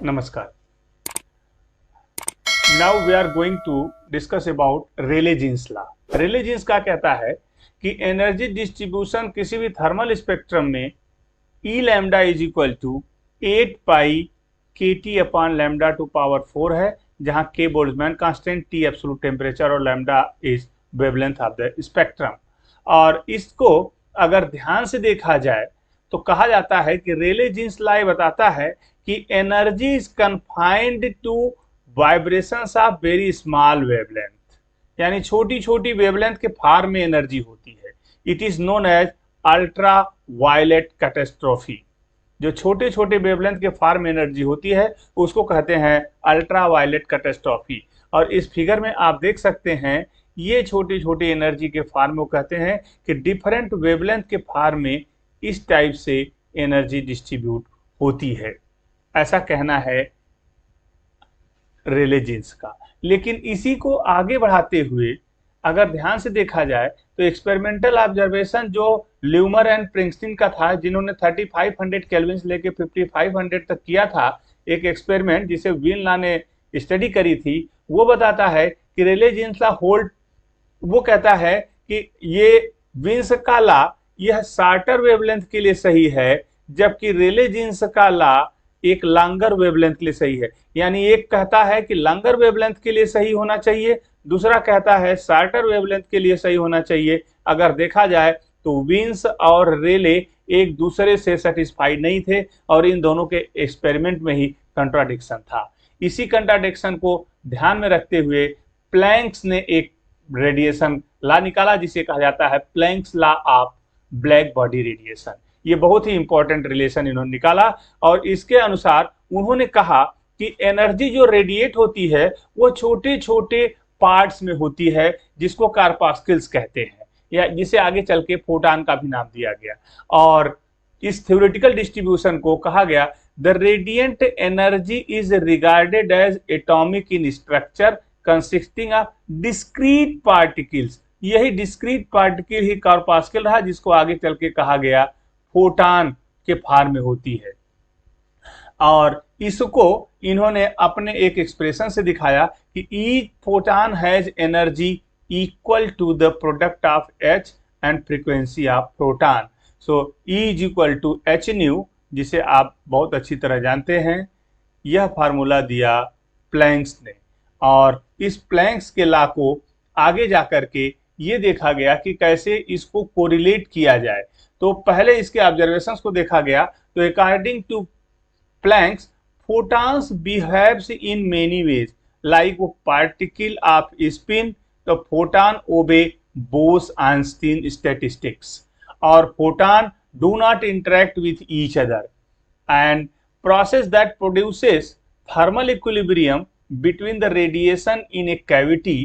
नमस्कार। Now we are going to discuss about Rayleigh Jeans law. Rayleigh Jeans का कहता है कि एनर्जी डिस्ट्रीब्यूशन किसी भी थर्मल स्पेक्ट्रम में ई lambda is equal to 8 pi K T upon lambda to power 4 है, जहां K Boltzmann constant, T absolute temperature और lambda is wavelength of the spectrum. और इसको अगर ध्यान से देखा जाए तो कहा जाता है कि रेले जीन्स लॉ बताता है कि energy is confined to vibrations of very small wavelength, यानी छोटी छोटी वेवलेंथ के फार्म में एनर्जी होती है। It is known as ultraviolet catastrophe. जो छोटे छोटे वेवलेंथ के फार्म में एनर्जी होती है उसको कहते हैं अल्ट्रा वायलेट कैटेस्ट्रॉफी। और इस फिगर में आप देख सकते हैं ये छोटी छोटी एनर्जी के फार्म में कहते हैं कि डिफरेंट वेवलेंथ के फार्म में इस टाइप से एनर्जी डिस्ट्रीब्यूट होती है, ऐसा कहना है रेले जीन्स का। लेकिन इसी को आगे बढ़ाते हुए अगर ध्यान से देखा जाए तो एक्सपेरिमेंटल ऑब्जर्वेशन जो ल्यूमर एंड प्रिंगस्टीन का था, जिन्होंने 3500 केल्विन से लेके 5500 तक किया था, एक एक्सपेरिमेंट जिसे वीन लॉ ने स्टडी करी थी, वो बताता है कि रेले जीन्स लॉ होल्ड, वो कहता है कि ये वीन्स का लॉ यह शॉर्टर वेवलेंथ के लिए सही है, जबकि रेले जीन्स का लॉ एक लॉन्गर वेवलेंथ के लिए सही है। यानी एक कहता है कि लॉन्गर वेवलेंथ के लिए सही होना चाहिए, दूसरा कहता है शॉर्टर वेवलेंथ के लिए सही होना चाहिए। अगर देखा जाए तो वीन्स और रेले एक दूसरे से सेटिस्फाइड नहीं थे और इन दोनों के एक्सपेरिमेंट में ही कंट्राडिक्शन था। इसी कंट्राडिक्शन को ध्यान में रखते हुए प्लैंक्स ने एक रेडिएशन लॉ निकाला जिसे कहा जाता है planks law of black body radiation. ये बहुत ही इंपॉर्टेंट रिलेशन इन्होंने निकाला और इसके अनुसार उन्होंने कहा कि एनर्जी जो रेडिएट होती है वो छोटे छोटे पार्ट्स में होती है, जिसको कार्पास्किल्स कहते हैं, या जिसे आगे चल के फोटान का भी नाम दिया गया। और इस थ्योरेटिकल डिस्ट्रीब्यूशन को कहा गया the radiant energy is regarded as atomic in structure consisting of discrete particles. यही डिस्क्रीट पार्टिकल ही कार्पास्किल रहा, जिसको आगे चल के कहा गया फोटान के फॉर्म में होती है। और इसको इन्होंने अपने एक एक्सप्रेशन से दिखाया कि each photon has energy equal to the product of h and frequency of proton. So E is equal to h nu, जिसे आप बहुत अच्छी तरह जानते हैं। यह फार्मूला दिया प्लैंक्स ने और इस प्लैंक्स के लॉ को आगे जाकर के ये देखा गया कि कैसे इसको कोरिलेट किया जाए। तो पहले इसके ऑब्जर्वेशंस को देखा गया तो according to Planck's photons behaves in many ways like particle of spin, तो photon obey Bose-Einstein statistics और photon do not interact with each other and process that produces thermal equilibrium between the radiation in a cavity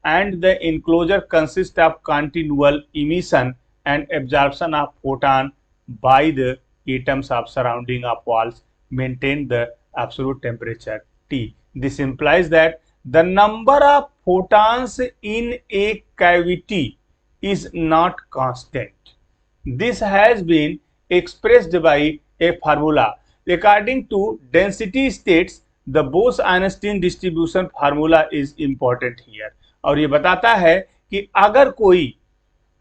and the enclosure consists of continual emission and absorption of photon by the atoms of surrounding of walls maintain the absolute temperature T. This implies that the number of photons in a cavity is not constant. This has been expressed by a formula. According to density states, the Bose-Einstein distribution formula is important here. और ये बताता है कि अगर कोई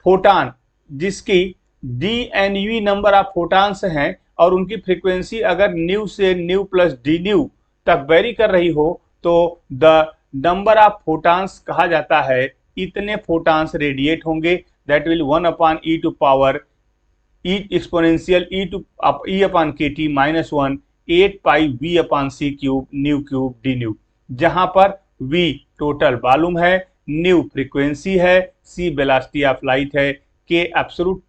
photon जिसकी D N V number of photons हैं और उनकी फ्रीक्वेंसी अगर न्यू से न्यू प्लस डी न्यू तक वेरी कर रही हो तो द नंबर ऑफ फोटान्स कहा जाता है इतने फोटान्स रेडिएट होंगे, that will 1 upon e to power e exponential e upon k t minus 1 8 pi v upon c cube d nu, जहां पर वी टोटल वॉल्यूम है, न्यू फ्रीक्वेंसी है, सी वेलोसिटी ऑफ लाइट है, k absolute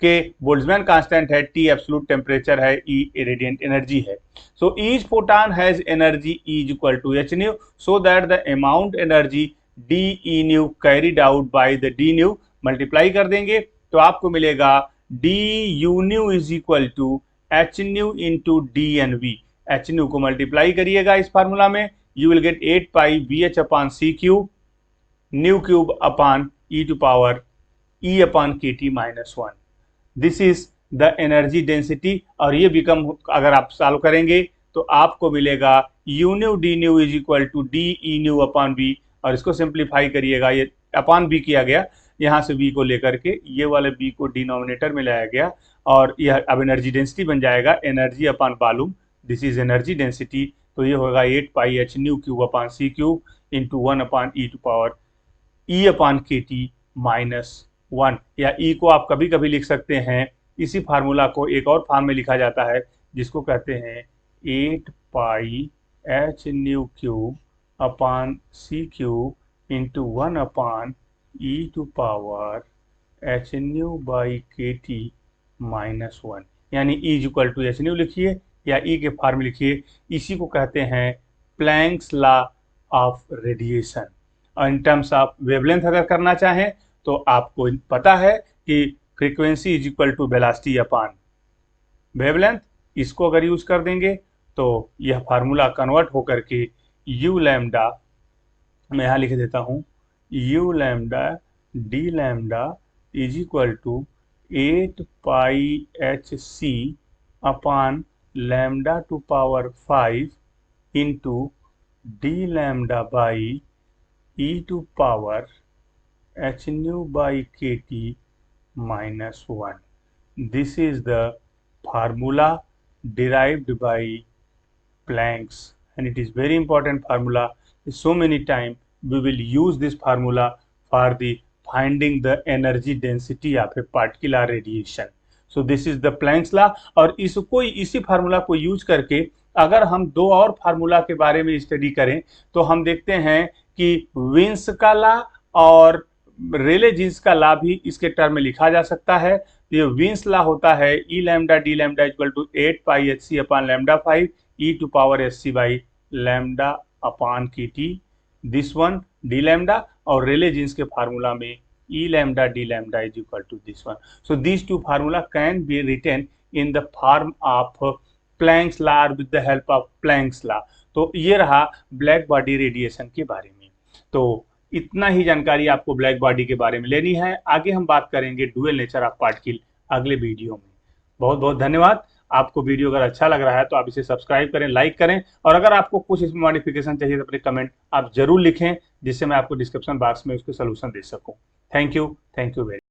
k Boltzmann constant है, t absolute temperature है, e radiant energy है। So each photon has energy e is equal to h nu, so that the amount energy d E nu carried out by the d nu multiply कर देंगे तो आपको मिलेगा d u nu is equal to h nu into d N v. H nu को multiply करिएगा इस formula में, you will get 8 pi b h upon c cube nu cube upon e to power e upon k t minus 1। This is the energy density. और ये become, अगर आप solve करेंगे तो आपको मिलेगा u nu d nu is equal to d E nu upon b, और इसको सिंप्लीफाई करिएगा, ये अपॉन बी किया गया, यहाँ से बी को लेकर के ये वाले बी को डिनोमिनेटर में लाया गया, और यह अब एनर्जी डेंसिटी बन जाएगा energy upon volume, this is energy density. तो ये होगा 8 pi h nu cube upon c cube into 1 upon e to power e upon k t minus 1, या ई को आप कभी कभी लिख सकते हैं, इसी फार्मूला को एक और फॉर्म में लिखा जाता है जिसको कहते हैं 8 pi h nu cube upon c cube into 1 upon e to power h nu by k t minus 1, यानी e is equal to h nu लिखिए या ई के फॉर्म में लिखिए। इसी को कहते हैं प्लैंक्स लॉ ऑफ रेडिएशन। और इन टर्म्स ऑफ वेवलेंथ अगर करना चाहें तो आपको पता है कि frequency is equal to velocity upon wavelength, इसको अगर यूज कर देंगे तो यह फार्मूला कन्वर्ट होकर के यू लैम्डा, मैं यहाँ लिख देता हूँ, u lambda d lambda is equal to 8 pi h c upon lambda to power 5 into d lambda by e to power h nu by k T minus 1. This is the formula derived by Planck's, and it is very important formula. So many times we will use this formula for the finding the energy density of a particular radiation. So this is the Planck's law, और इसको इसी formula को use करके अगर हम दो और formula के बारे में स्टडी करें तो हम देखते हैं कि विन्स का लॉ और रेले जीन्स का लॉ भी इसके टर्म में लिखा जा सकता है। तो ये विन्स लॉ होता है e lambda d lambda equal to 8 pi h c upon lambda 5 e to power h c by lambda upon k t, this one d lambda, और रेले जीन्स के फार्मूला में ई lambda d lambda is equal to this one. So this two formula can be written in the form of Planck's law with the help of Planck's law. तो ये रहा black body radiation के बारे में। तो इतना ही जानकारी आपको ब्लैक बॉडी के बारे में लेनी है। आगे हम बात करेंगे डुअल नेचर ऑफ पार्टिकल अगले वीडियो में। बहुत बहुत धन्यवाद। आपको वीडियो अगर अच्छा लग रहा है तो आप इसे सब्सक्राइब करें, लाइक करें, और अगर आपको कुछ इसमें मॉडिफिकेशन चाहिए तो अपने कमेंट आप जरूर लिखें, जिससे मैं आपको डिस्क्रिप्शन बॉक्स में उसके सोल्यूशन दे सकूं। Thank you very